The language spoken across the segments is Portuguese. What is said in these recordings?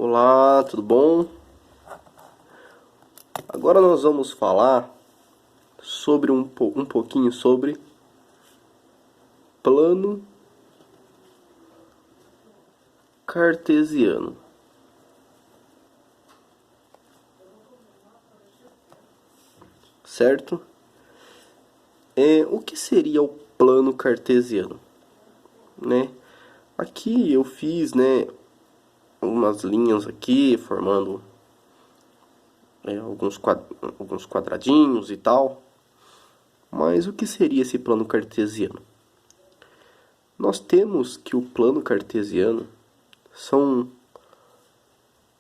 Olá, tudo bom? Agora nós vamos falar sobre um pouquinho sobre plano cartesiano. Certo? O que seria o plano cartesiano? Né? Aqui eu fiz, algumas linhas aqui formando alguns quadradinhos e tal. Mas o que seria esse plano cartesiano? Nós temos que o plano cartesiano são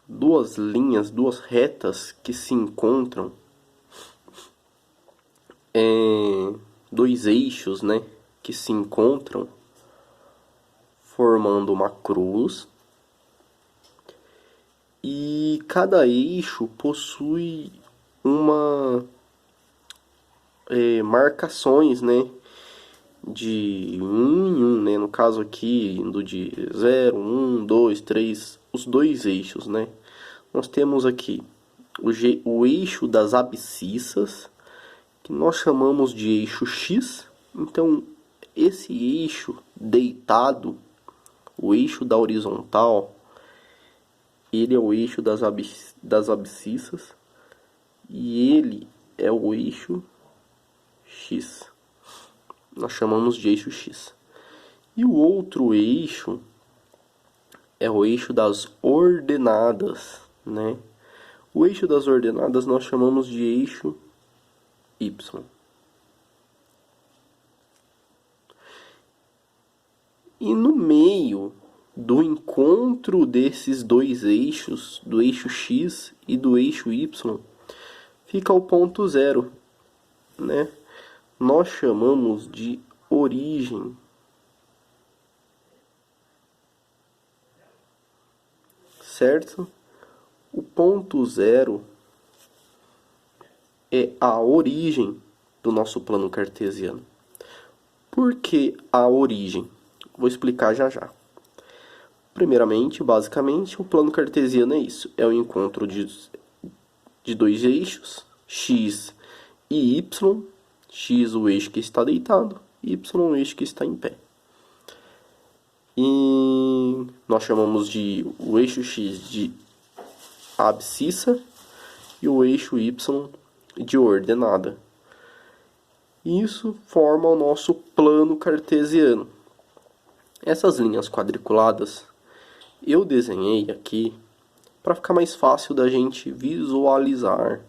duas linhas, duas retas que se encontram, dois eixos, que se encontram formando uma cruz, e cada eixo possui uma marcações, de 1 em 1, no caso aqui do de 0, 1, 2, 3, os dois eixos, Nós temos aqui o eixo das abscissas, que nós chamamos de eixo X. Então, esse eixo deitado, o eixo da horizontal, ele é o eixo das abscissas, e ele é o eixo X. Nós chamamos de eixo X. E o outro eixo é o eixo das ordenadas, O eixo das ordenadas nós chamamos de eixo Y. E no meio do encontro desses dois eixos, do eixo X e do eixo Y, fica o ponto zero, Nós chamamos de origem. Certo? O ponto zero é a origem do nosso plano cartesiano. Por que a origem? Vou explicar já já. Primeiramente, basicamente, o plano cartesiano é isso. É o encontro de dois eixos, X e Y. X o eixo que está deitado, Y o eixo que está em pé. E nós chamamos de o eixo X de abscissa e o eixo Y de ordenada. Isso forma o nosso plano cartesiano. Essas linhas quadriculadas eu desenhei aqui para ficar mais fácil da gente visualizar,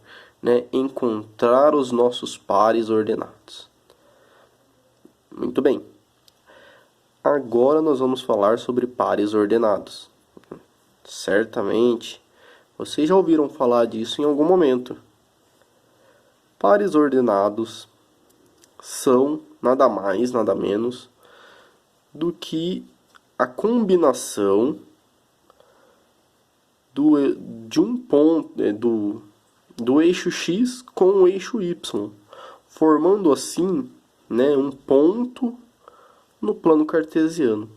encontrar os nossos pares ordenados. Muito bem. Agora nós vamos falar sobre pares ordenados. Certamente vocês já ouviram falar disso em algum momento. Pares ordenados são nada mais, nada menos do que a combinação de um ponto do eixo X com o eixo Y, formando assim, um ponto no plano cartesiano.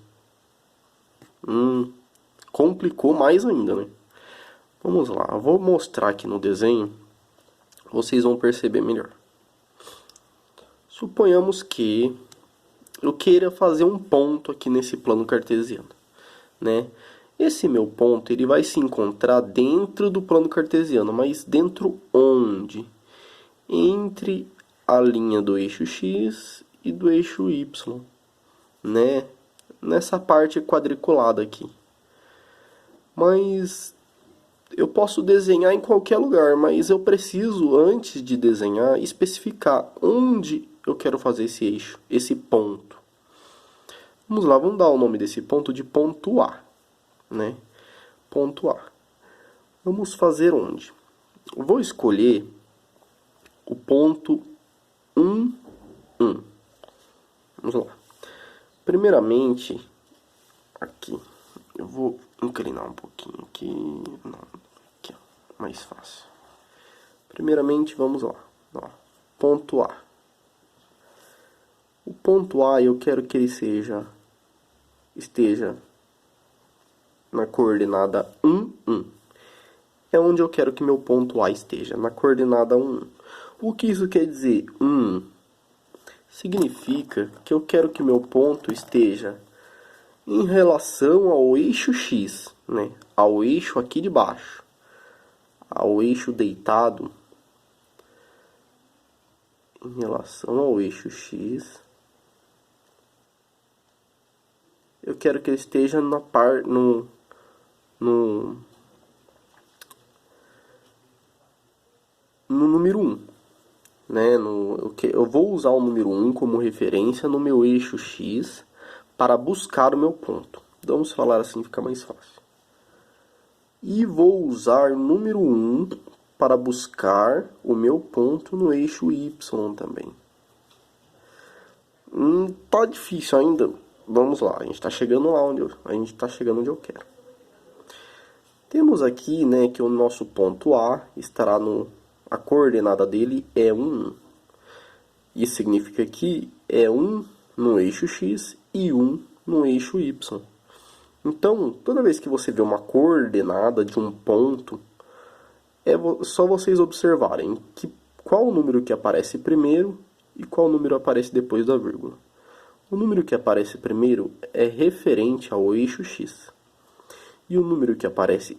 Complicou mais ainda, Vamos lá, eu vou mostrar aqui no desenho, vocês vão perceber melhor. Suponhamos que eu queira fazer um ponto aqui nesse plano cartesiano, Esse meu ponto, ele vai se encontrar dentro do plano cartesiano, mas dentro onde? Entre a linha do eixo X e do eixo Y, Nessa parte quadriculada aqui. Mas eu posso desenhar em qualquer lugar, mas eu preciso, antes de desenhar, especificar onde eu quero fazer esse eixo, esse ponto. Vamos lá, vamos dar o nome desse ponto de ponto A, Ponto A. Vamos fazer onde? Eu vou escolher o ponto 1, 1. Vamos lá. Primeiramente, aqui, eu vou inclinar um pouquinho aqui, não, aqui, ó, mais fácil. Primeiramente, vamos lá, ponto A. O ponto A, eu quero que ele esteja na coordenada 1, 1. é onde eu quero que meu ponto A esteja, na coordenada 1. O que isso quer dizer? Significa que eu quero que meu ponto esteja em relação ao eixo X, né? Ao eixo aqui de baixo, ao eixo deitado, em relação ao eixo X, eu quero que ele esteja no número 1. Né? Eu vou usar o número 1 como referência no meu eixo X para buscar o meu ponto. Vamos falar assim, fica mais fácil. E vou usar o número 1 para buscar o meu ponto no eixo Y também. Tá difícil ainda. Vamos lá, a gente está chegando lá onde eu quero. Temos aqui, né, que o nosso ponto A estará a coordenada dele é 1. Isso significa que é 1 no eixo X e 1 no eixo Y. Então, toda vez que você vê uma coordenada de um ponto, é só vocês observarem qual o número que aparece primeiro e qual número aparece depois da vírgula. O número que aparece primeiro é referente ao eixo X. E o número que aparece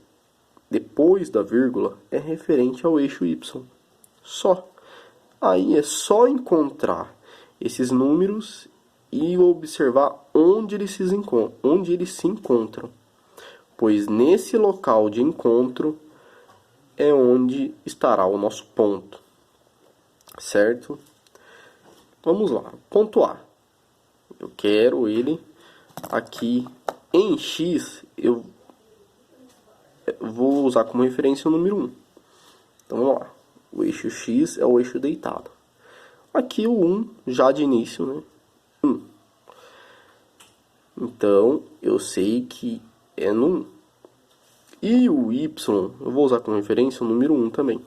depois da vírgula é referente ao eixo Y. Só. Aí é só encontrar esses números e observar onde eles se encontram. Pois nesse local de encontro é onde estará o nosso ponto. Certo? Vamos lá. Ponto A. Eu quero ele aqui em X. Eu vou usar como referência o número 1. Então vamos lá. O eixo X é o eixo deitado. Aqui o 1 já de início, né? 1. Então eu sei que é no 1. E o Y eu vou usar como referência o número 1 também.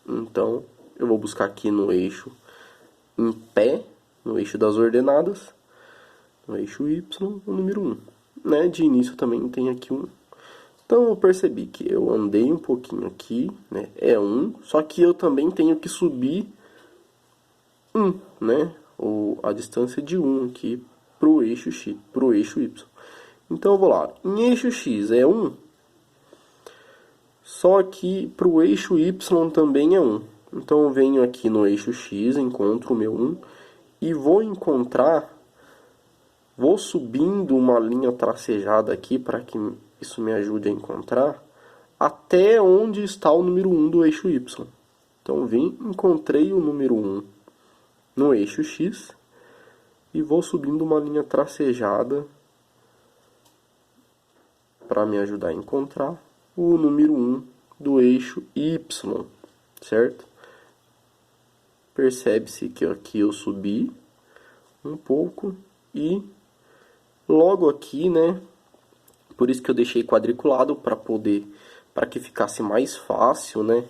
Então eu vou buscar aqui no eixo em pé, no eixo das ordenadas, no eixo Y, o número 1. Né? De início também tem aqui 1. Então eu percebi que eu andei um pouquinho aqui, né? É 1, só que eu também tenho que subir 1, né? A distância de 1 aqui pro eixo X, pro eixo Y. Então eu vou lá, em eixo X é 1, só que pro eixo Y também é 1. Então eu venho aqui no eixo X, encontro o meu 1 e vou subindo uma linha tracejada aqui para que isso me ajude a encontrar até onde está o número 1 do eixo Y. Então encontrei o número 1 no eixo X e vou subindo uma linha tracejada para me ajudar a encontrar o número 1 do eixo Y, certo? Percebe-se que aqui eu subi um pouco e logo aqui, né? Por isso que eu deixei quadriculado para que ficasse mais fácil, né?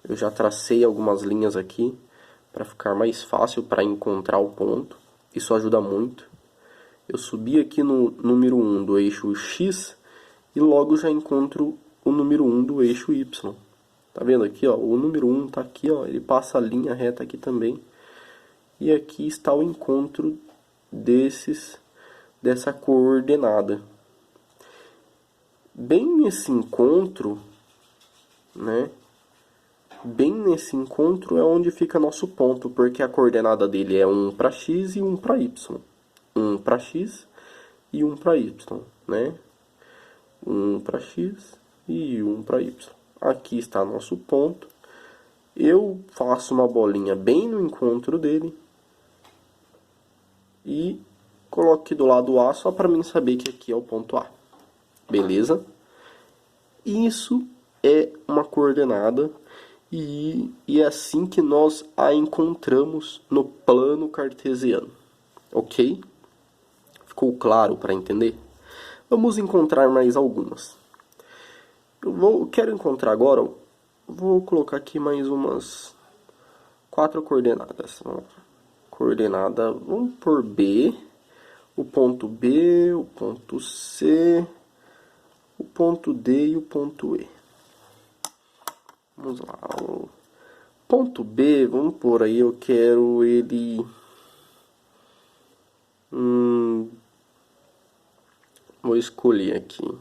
Eu já tracei algumas linhas aqui para ficar mais fácil para encontrar o ponto. Isso ajuda muito. Eu subi aqui no número 1 do eixo X e logo já encontro o número 1 do eixo Y. Tá vendo aqui, ó? O número 1 tá aqui, ó. Ele passa a linha reta aqui também. E aqui está o encontro dessa coordenada. Bem nesse encontro, né? Bem nesse encontro é onde fica nosso ponto, porque a coordenada dele é 1 para x e 1 para y. 1 para x e 1 para y, né? 1 para x e 1 para y. Aqui está nosso ponto. Eu faço uma bolinha bem no encontro dele e coloco aqui do lado A só para mim saber que aqui é o ponto A. Beleza? Isso é uma coordenada e é assim que nós a encontramos no plano cartesiano. Ok? Ficou claro para entender? Vamos encontrar mais algumas. Quero encontrar agora, vou colocar aqui mais umas 4 coordenadas. Coordenada, vamos por B, o ponto B, o ponto C, o ponto D e o ponto E. Vamos lá. O ponto B, vamos por aí, eu quero ele... vou escolher aqui.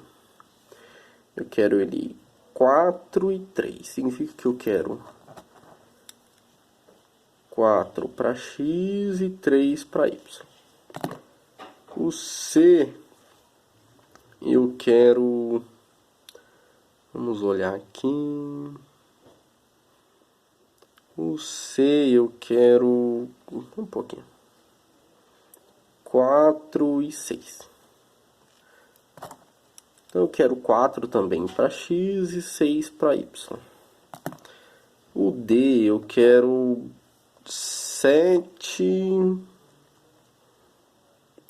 Eu quero ele 4 e 3. Significa que eu quero 4 para x e 3 para y. O C, eu quero... vamos olhar aqui. O C, eu quero... um pouquinho. 4 e 6. Então eu quero 4 também para x e 6 para y. O D, eu quero 7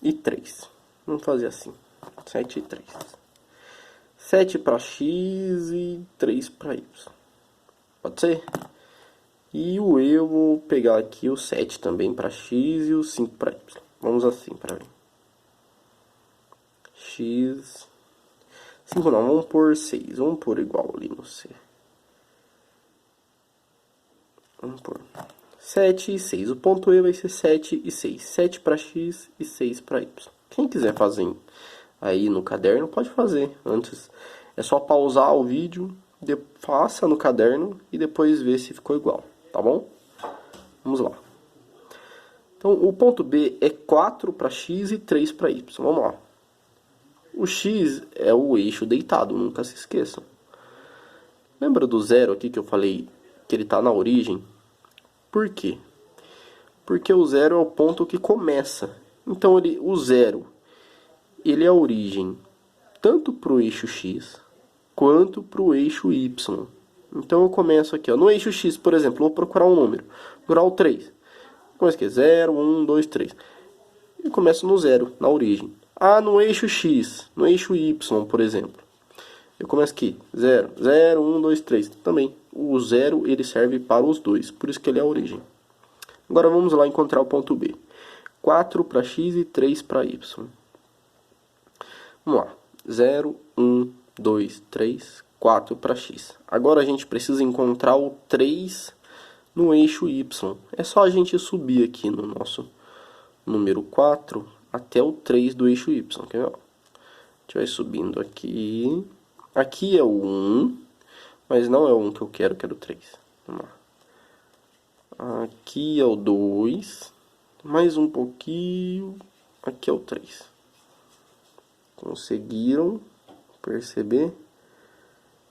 e 3. Vamos fazer assim. 7 e 3. 7 para x e 3 para y. Pode ser? E o E eu vou pegar aqui o 7 também para x e o 5 para y. Vamos assim para ver. X... 5 não, vamos pôr 6. Vamos pôr igual ali no C. Vamos pôr 7 e 6. O ponto E vai ser 7 e 6. 7 para x e 6 para y. Quem quiser fazer aí no caderno, pode fazer. Antes é só pausar o vídeo, faça no caderno e depois ver se ficou igual. Tá bom? Vamos lá. Então, o ponto B é 4 para x e 3 para y. Vamos lá. O x é o eixo deitado, nunca se esqueçam. Lembra do zero aqui que eu falei que ele está na origem? Por quê? Porque o zero é o ponto que começa. Então, o zero, ele é a origem tanto para o eixo x quanto para o eixo y. Então, eu começo aqui, ó, no eixo x, por exemplo, vou procurar um número. Vou procurar o 3. Começa aqui, 0, 1, 2, 3. Eu começo no zero, na origem. Ah, no eixo x, no eixo y, por exemplo. Eu começo aqui, 0, 0, 1, 2, 3. Também, o 0 ele serve para os dois, por isso que ele é a origem. Agora vamos lá encontrar o ponto B. 4 para x e 3 para y. Vamos lá. 0, 1, 2, 3, 4 para x. Agora a gente precisa encontrar o 3 no eixo y. É só a gente subir aqui no nosso número 4 até o 3 do eixo y. Quer ver? A gente vai subindo aqui. Aqui é o 1, mas não é o 1 que eu quero o 3. Vamos lá. Aqui é o 2, mais um pouquinho. Aqui é o 3. Conseguiram perceber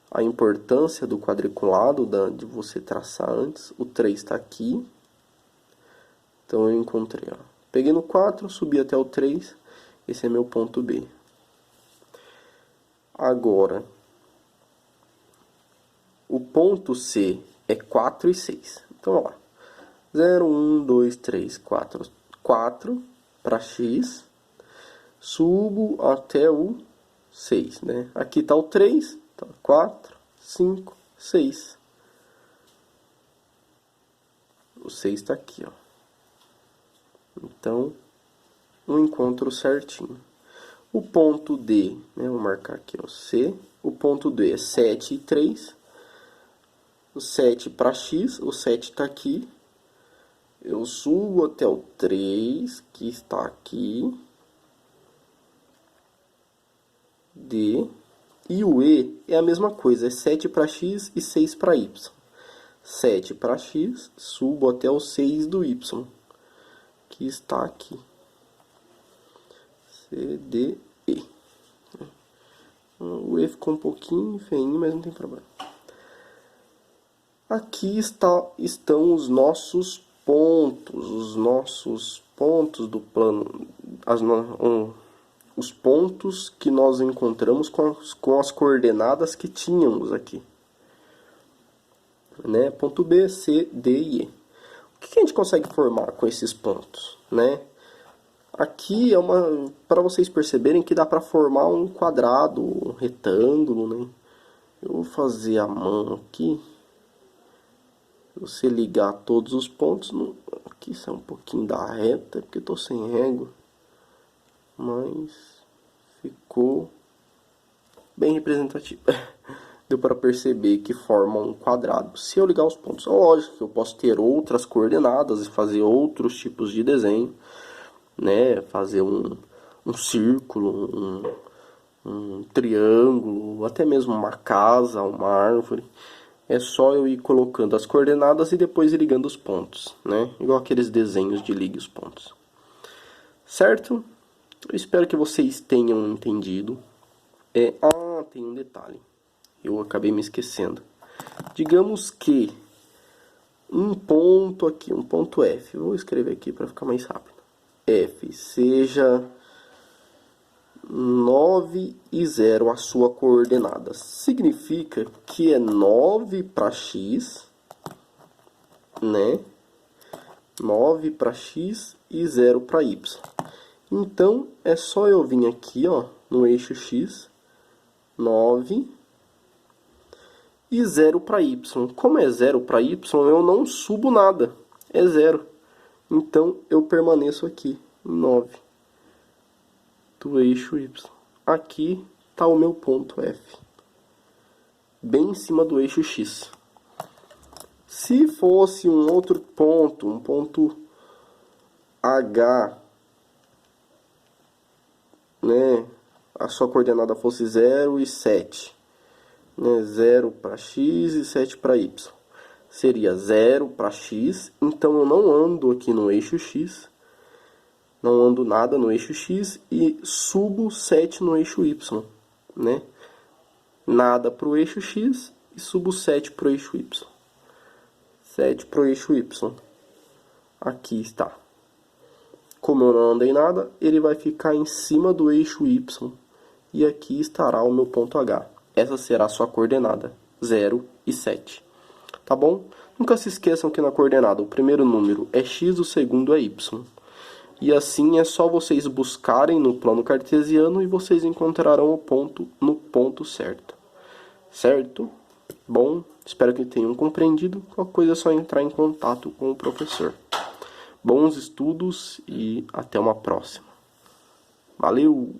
a importância do quadriculado, de você traçar antes? O 3 está aqui. Então eu encontrei, ó. Peguei no 4, subi até o 3. Esse é meu ponto B. Agora, o ponto C é 4 e 6. Então, ó. 0, 1, 2, 3, 4. 4 para x. Subo até o 6, né? Aqui está o 3. Então, 4, 5, 6. O 6 está aqui, ó. Então, um encontro certinho. O ponto D, né, vou marcar aqui o C. O ponto D é 7 e 3. O 7 para x, o 7 está aqui. Eu subo até o 3, que está aqui. D. E o E é a mesma coisa, é 7 para x e 6 para y. 7 para x, subo até o 6 do y, que está aqui. C, D, E. O E ficou um pouquinho feinho, mas não tem problema. Aqui estão os nossos pontos do plano, os pontos que nós encontramos com as coordenadas que tínhamos aqui. Né? Ponto B, C, D e E. O que a gente consegue formar com esses pontos? Né? Aqui é para vocês perceberem que dá para formar um quadrado, um retângulo, né? Eu vou fazer a mão aqui. Você ligar todos os pontos. Aqui sai um pouquinho da reta, porque eu estou sem régua. Mas ficou bem representativo. deu para perceber que formam um quadrado. Se eu ligar os pontos, é lógico que eu posso ter outras coordenadas e fazer outros tipos de desenho, né? Fazer um círculo, um triângulo, até mesmo uma casa, uma árvore. É só eu ir colocando as coordenadas e depois ir ligando os pontos, né? Igual aqueles desenhos de ligue os pontos. Certo? Eu espero que vocês tenham entendido. Tem um detalhe. Eu acabei me esquecendo. Digamos que um ponto aqui, um ponto F. Vou escrever aqui para ficar mais rápido. F seja 9 e 0 a sua coordenada. Significa que é 9 para x, né? 9 para x e 0 para y. Então, é só eu vir aqui, ó, no eixo x, 9 e 0 para y. Como é 0 para y, eu não subo nada. É 0. Então, eu permaneço aqui, em 9 do eixo y. Aqui está o meu ponto F. Bem em cima do eixo x. Se fosse um outro ponto, um ponto H, né? A sua coordenada fosse 0 e 7. Né? 0 para x e 7 para y. Seria 0 para x, então eu não ando aqui no eixo x, não ando nada no eixo x e subo 7 no eixo y, né? Nada para o eixo x e subo 7 para o eixo y. 7 para o eixo y. Aqui está. Como eu não andei nada, ele vai ficar em cima do eixo y. E aqui estará o meu ponto H. Essa será a sua coordenada, 0 e 7. Tá bom? Nunca se esqueçam que na coordenada o primeiro número é x, o segundo é y. E assim é só vocês buscarem no plano cartesiano e vocês encontrarão o ponto no ponto certo. Certo? Bom, espero que tenham compreendido. Qualquer coisa é só entrar em contato com o professor. Bons estudos e até uma próxima. Valeu!